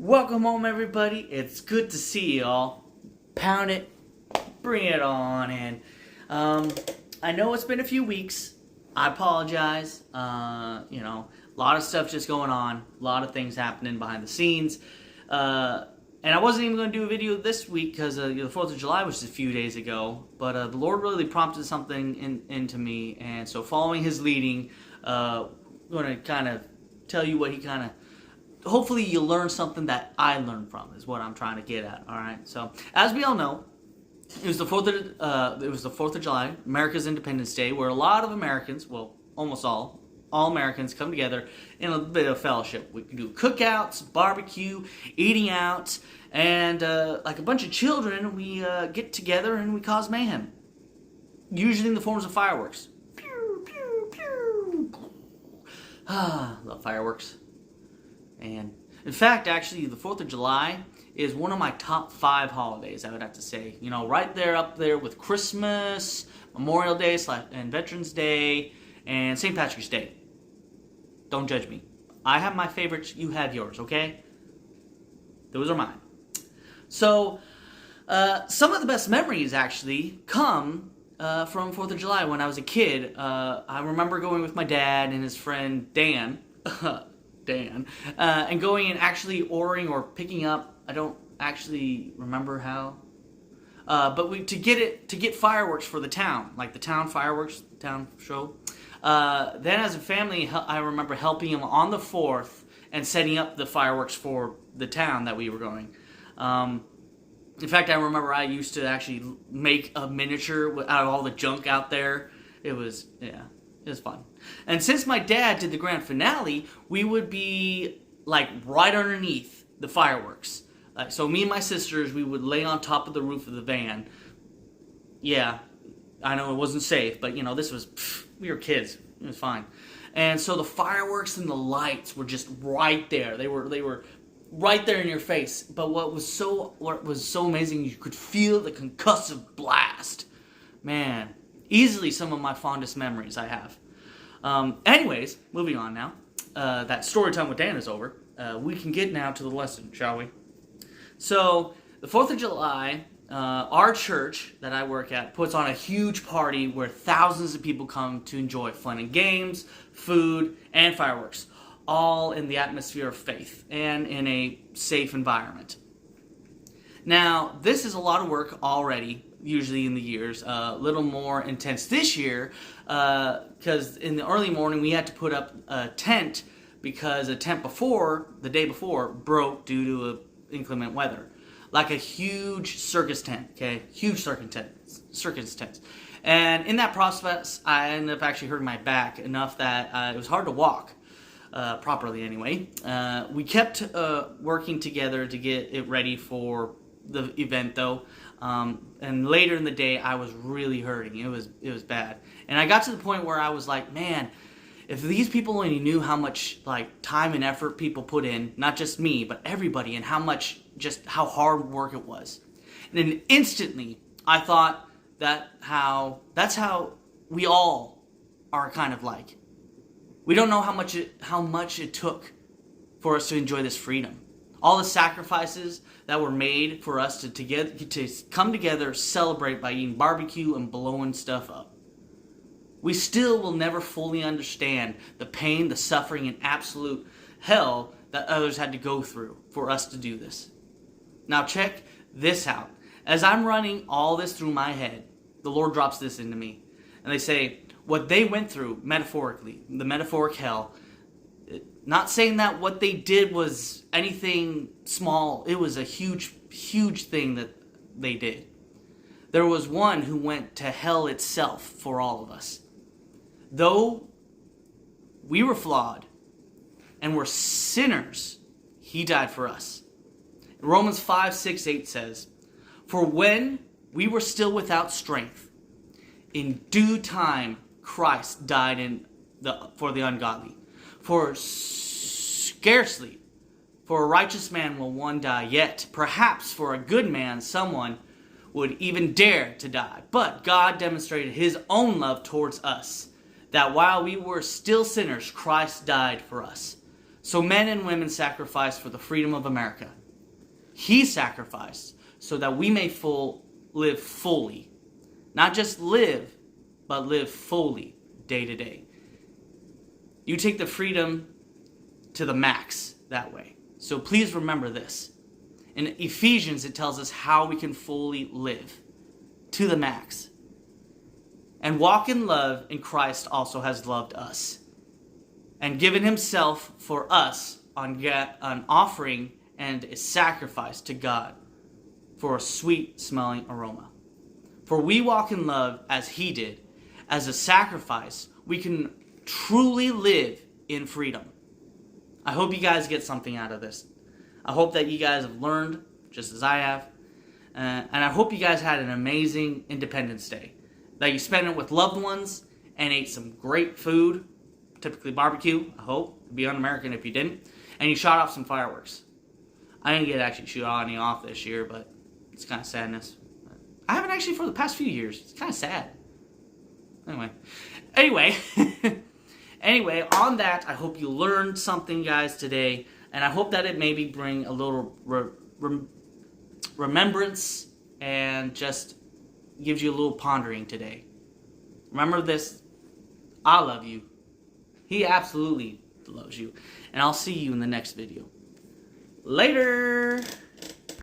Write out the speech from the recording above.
Welcome home, everybody. It's good to see y'all. Pound it, bring it on, and I know it's been a few weeks. I apologize. A lot of stuff just going on, a lot of things happening behind the scenes, and I wasn't even going to do a video this week because the 4th of July was just a few days ago. But the Lord really prompted something into me, and so following His leading, I'm going to kind of tell you what He kind of. Hopefully you learn something that I learned from, is what I'm trying to get at. All right. So as we all know, it was the 4th of July, America's Independence Day, where a lot of Americans, well, almost all Americans come together in a bit of fellowship. We can do cookouts, barbecue, eating out, and like a bunch of children, we get together and we cause mayhem, usually in the forms of fireworks. Pew pew pew. Love fireworks. And in fact, actually, the 4th of July is one of my top 5 holidays, I would have to say. You know, right there up there with Christmas, Memorial Day and Veterans Day, and St. Patrick's Day. Don't judge me. I have my favorites, you have yours, okay? Those are mine. So, some of the best memories actually come from 4th of July. When I was a kid, I remember going with my dad and his friend Dan. And going and actually ordering or picking up. I don't actually remember how, but to get fireworks for the town, like the town fireworks, the town show. Then as a family, I remember helping him on the 4th and setting up the fireworks for the town that we were going. In fact, I remember I used to actually make a miniature out of all the junk out there. It was fun. And since my dad did the grand finale, we would be like right underneath the fireworks. So me and my sisters, we would lay on top of the roof of the van. Yeah, I know it wasn't safe, but we were kids. It was fine. And so the fireworks and the lights were just right there. They were right there in your face. But what was so amazing, you could feel the concussive blast. Man, easily some of my fondest memories I have. Anyways, moving on now. That story time with Dan is over. We can get now to the lesson, shall we? So, the 4th of July, our church that I work at puts on a huge party where thousands of people come to enjoy fun and games, food, and fireworks, all in the atmosphere of faith and in a safe environment. Now, this is a lot of work already, usually in the years, a little more intense this year, because in the early morning we had to put up a tent because a tent the day before, broke due to inclement weather. Like a huge circus tent, okay? Huge circus tent. And in that process, I ended up actually hurting my back enough that it was hard to walk. Properly anyway. We kept working together to get it ready for the event though. And later in the day, I was really hurting. It was bad. And I got to the point where I was like, man, if these people only knew how much time and effort people put in, not just me, but everybody, and how hard work it was. And then instantly, I thought that's how we all are kind of like. We don't know how much it took for us to enjoy this freedom. All the sacrifices that were made for us to come together, celebrate by eating barbecue and blowing stuff up. We still will never fully understand the pain, the suffering, and absolute hell that others had to go through for us to do this. Now check this out. As I'm running all this through my head, the Lord drops this into me. And they say, what they went through, metaphorically, the metaphoric hell, not saying that what they did was anything small. It was a huge, huge thing that they did. There was one who went to hell itself for all of us. Though we were flawed and were sinners, He died for us. Romans 5:6-8 says, for when we were still without strength, in due time Christ died for the ungodly. For scarcely for a righteous man will one die, yet perhaps for a good man someone would even dare to die. But God demonstrated His own love towards us, that while we were still sinners, Christ died for us. So men and women sacrificed for the freedom of America. He sacrificed so that we may live fully. Not just live, but live fully day to day. You take the freedom to the max that way. So please remember this. In Ephesians, it tells us how we can fully live to the max. And walk in love, and Christ also has loved us and given himself for us on offering and a sacrifice to God for a sweet smelling aroma. For we walk in love as he did. As a sacrifice, we can truly live in freedom. I hope you guys get something out of this. I hope that you guys have learned just as I have. And I hope you guys had an amazing Independence Day. That you spent it with loved ones and ate some great food, typically barbecue, I hope. It'd be un-American if you didn't. And you shot off some fireworks. I didn't get to actually shoot any off this year, but it's kind of sadness. I haven't actually for the past few years. It's kind of sad. Anyway, on that, I hope you learned something, guys, today. And I hope that it maybe bring a little remembrance and just gives you a little pondering today. Remember this. I love you. He absolutely loves you. And I'll see you in the next video. Later!